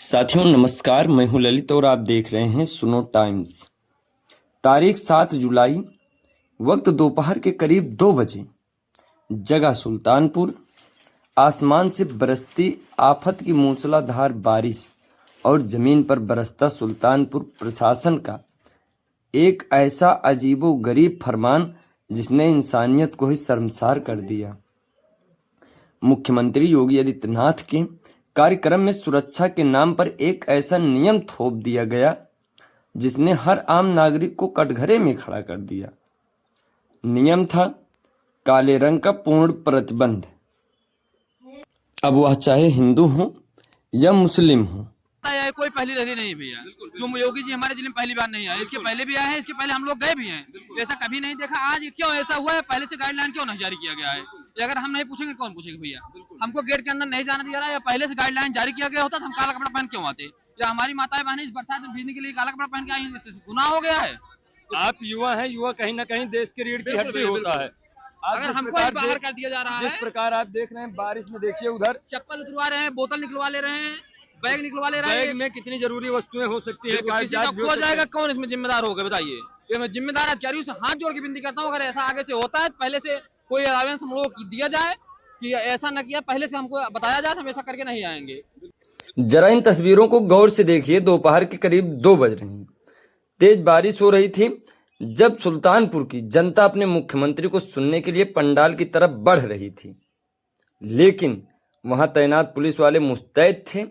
साथियों नमस्कार, मैं हूं ललित और आप देख रहे हैं सुनो टाइम्स। तारीख 7 जुलाई, वक्त दोपहर के करीब 2 बजे। जगह सुल्तानपुर। आसमान से बरसती आफत की मूसलाधार बारिश और जमीन पर बरसता सुल्तानपुर प्रशासन का एक ऐसा अजीबो-गरीब फरमान जिसने इंसानियत को ही शर्मसार कर दिया। मुख्यमंत्री योगी आदित्यनाथ के कार्यक्रम में सुरक्षा के नाम पर एक ऐसा नियम थोप दिया गया जिसने हर आम नागरिक को कटघरे में खड़ा कर दिया। नियम था काले रंग का पूर्ण प्रतिबंध। अब वह चाहे हिंदू हो या मुस्लिम हो। कोई पहली लहरी नहीं भैया, जो योगी जी हमारे जिले में पहली बार नहीं आए, इसके पहले भी आए हैं, इसके पहले हम लोग गए भी हैं। ऐसा कभी नहीं देखा। आज क्यों ऐसा हुआ है? पहले से गाइडलाइन क्यों नहीं जारी किया गया है? अगर हम नहीं पूछेंगे कौन पूछेगा भैया? हमको गेट के अंदर नहीं जाने दिया रहा है, या पहले से गाइडलाइन जारी किया गया होता तो हम काला कपड़ा पहन क्यों आते? या हमारी माताएं बहनें इस बरसात में भीगने के लिए काला कपड़ा पहन के आई, इससे गुनाह हो गया है? आप युवा हैं, युवा कहीं ना कहीं देश की रीढ़ की हड्डी होता है। अगर हमको बाहर कर दिया जा रहा है, जिस प्रकार आप देख रहे हैं बारिश में, देखिए उधर चप्पल उतरवा रहे हैं, बोतल निकलवा ले रहे हैं, बैग निकलवा ले रहे हैं। बैग में कितनी जरूरी वस्तुएं हो सकती है, कागजात भी हो जाएगा। कौन इसमें जिम्मेदार होगा बताइए? ये मैं जिम्मेदार अधिकारियों से हाथ जोड़ के विनती करता हूँ, अगर ऐसा आगे से होता है पहले से कोई अलावेंस हम लोगों को दिया जाए कि ऐसा न किया, पहले से हमको बताया जाए, हम ऐसा करके नहीं आएंगे। जरा इन तस्वीरों को गौर से देखिए। दोपहर के करीब 2 बज रहे हैं। तेज बारिश हो रही थी जब सुल्तानपुर की जनता अपने मुख्यमंत्री को सुनने के लिए पंडाल की तरफ बढ़ रही थी, लेकिन वहां तैनात पुलिस वाले मुस्तैद थे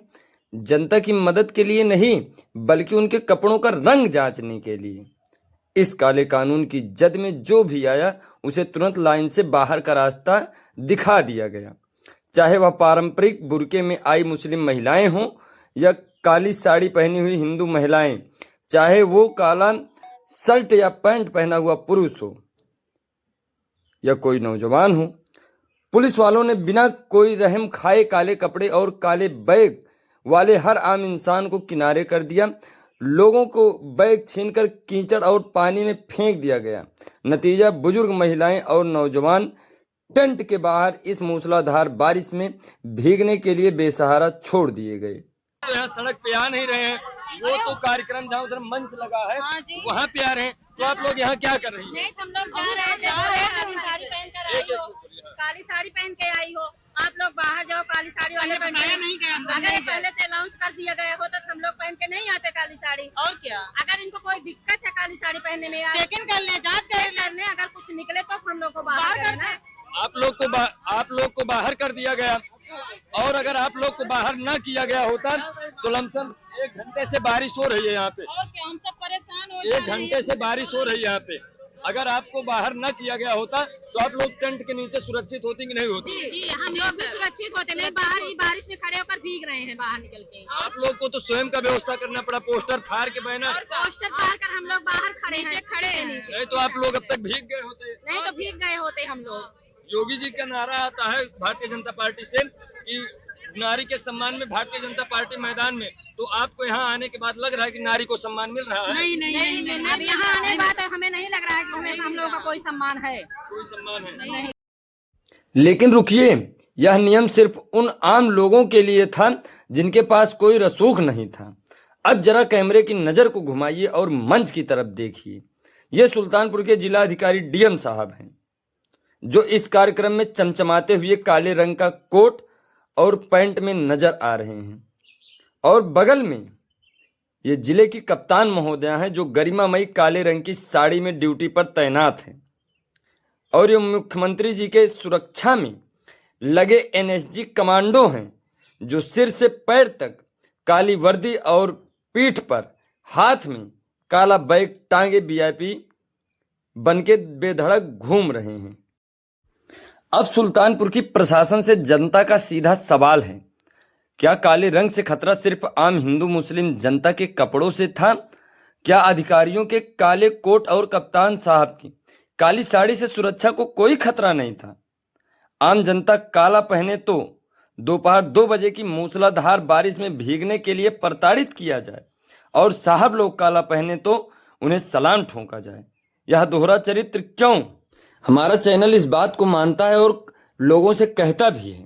जनता की मदद के लिए नहीं, बल्कि उनके कपड़ों का रंग जांचने के लिए। इस काले कानून की जद में जो भी आया उसे तुरंत लाइन से बाहर का रास्ता दिखा दिया गया, चाहे वह पारंपरिक बुर्के में आई मुस्लिम महिलाएं हों या काली साड़ी पहनी हुई हिंदू महिलाएं, चाहे वो काला शर्ट या पैंट पहना हुआ पुरुष हो या कोई नौजवान हो। पुलिस वालों ने बिना कोई रहम खाए काले कपड़े और काले बैग वाले हर आम इंसान को किनारे कर दिया। लोगों को बैग छीनकर कीचड़ और पानी में फेंक दिया गया। नतीजा, बुजुर्ग, महिलाएं और नौजवान टेंट के बाहर इस मूसलाधार बारिश में भीगने के लिए बेसहारा छोड़ दिए गए। यहाँ सड़क पे आ नहीं रहे हैं, वो तो कार्यक्रम जहाँ उधर मंच लगा है वहाँ पे आ रहे हैं, तो आप लोग यहाँ क्या कर रही हैं? नहीं, हम लोग जा रहे थे, काली साड़ी पहन कर आई हो, काली साड़ी पहन के आई हो। आप लोग बाहर जाओ, काली साड़ी वाले पहन के नहीं गए। अगर ये पहले से अनाउंस कर दिया गया हो तो हम लोग पहन के नहीं आते काली साड़ी। और क्या, अगर इनको कोई दिक्कत है काली साड़ी पहनने में, चेक इन कर ले, जाँच कर ले, अगर कुछ निकले तो हम लोग को बाहर करना। आप लोग को बाहर कर दिया गया, और अगर आप लोग को बाहर न किया गया होता तो लमसम 1 घंटे से बारिश हो रही है यहाँ पे। और क्या, हम सब परेशान हो 1 घंटे से बारिश हो रही है यहाँ पे। अगर आपको बाहर न किया गया होता तो आप लोग टेंट के नीचे सुरक्षित होते कि नहीं होते? जी, हम लोग भी सुरक्षित होते नहीं, बाहर ही बारिश में खड़े होकर भीग रहे हैं बाहर निकल के। आप लोग को तो स्वयं का व्यवस्था करना पड़ा, पोस्टर फाड़ के बैनर, पोस्टर फाड़ कर हम लोग बाहर खड़े हैं नीचे। नहीं तो आप लोग अब तक भीग गए होते। नहीं तो भीग गए होते हम लोग। योगी जी का नारा आता है भारतीय जनता पार्टी से कि नारी के सम्मान में भारतीय जनता पार्टी मैदान में, तो आपको यहाँ आने के बाद लग रहा है कि नारी को सम्मान मिल रहा है? नहीं, अब यहाँ आने के बाद हमें नहीं लग रहा है कि हमें हम लोगों का कोई सम्मान है। कोई सम्मान है नहीं। लेकिन रुकिए, यह नियम सिर्फ उन आम लोगों के लिए था जिनके पास कोई रसूख नहीं था। अब जरा कैमरे की नजर को घुमाइए और मंच की तरफ देखिए। यह सुल्तानपुर के जिला अधिकारी डीएम साहब हैं, जो इस कार्यक्रम में चमचमाते हुए काले रंग का कोट और पैंट में नजर आ रहे हैं। और बगल में ये जिले की कप्तान महोदया हैं, जो गरिमामयी काले रंग की साड़ी में ड्यूटी पर तैनात हैं। और ये मुख्यमंत्री जी के सुरक्षा में लगे एनएसजी कमांडो हैं, जो सिर से पैर तक काली वर्दी और पीठ पर हाथ में काला बैग टांगे वीआईपी बनके बेधड़क घूम रहे हैं। अब सुल्तानपुर की प्रशासन से जनता का सीधा सवाल है, क्या काले रंग से खतरा सिर्फ आम हिंदू मुस्लिम जनता के कपड़ों से था? क्या अधिकारियों के काले कोट और कप्तान साहब की काली साड़ी से सुरक्षा को कोई खतरा नहीं था? आम जनता काला पहने तो दोपहर 2 बजे की मूसलाधार बारिश में भीगने के लिए प्रताड़ित किया जाए, और साहब लोग काला पहने तो उन्हें सलाम ठोंका जाए। यह दोहरा चरित्र क्यों? हमारा चैनल इस बात को मानता है और लोगों से कहता भी है,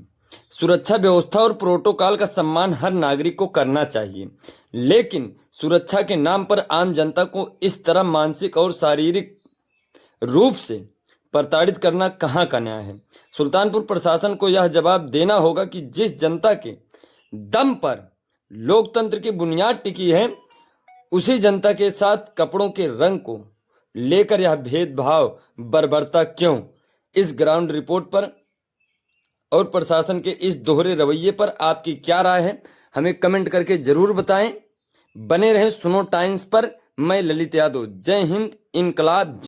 सुरक्षा व्यवस्था और प्रोटोकॉल का सम्मान हर नागरिक को करना चाहिए, लेकिन सुरक्षा के नाम पर आम जनता को इस तरह मानसिक और शारीरिक रूप से प्रताड़ित करना कहाँ का न्याय है। सुल्तानपुर प्रशासन को यह जवाब देना होगा कि जिस जनता के दम पर लोकतंत्र की बुनियाद टिकी है, उसी जनता के साथ कपड़ों के रंग को लेकर यह भेदभाव बर्बरता क्यों। इस ग्राउंड रिपोर्ट पर और प्रशासन के इस दोहरे रवैये पर आपकी क्या राय है, हमें कमेंट करके जरूर बताएं। बने रहें सुनो टाइम्स पर। मैं ललित यादव। जय हिंद, इनकलाब।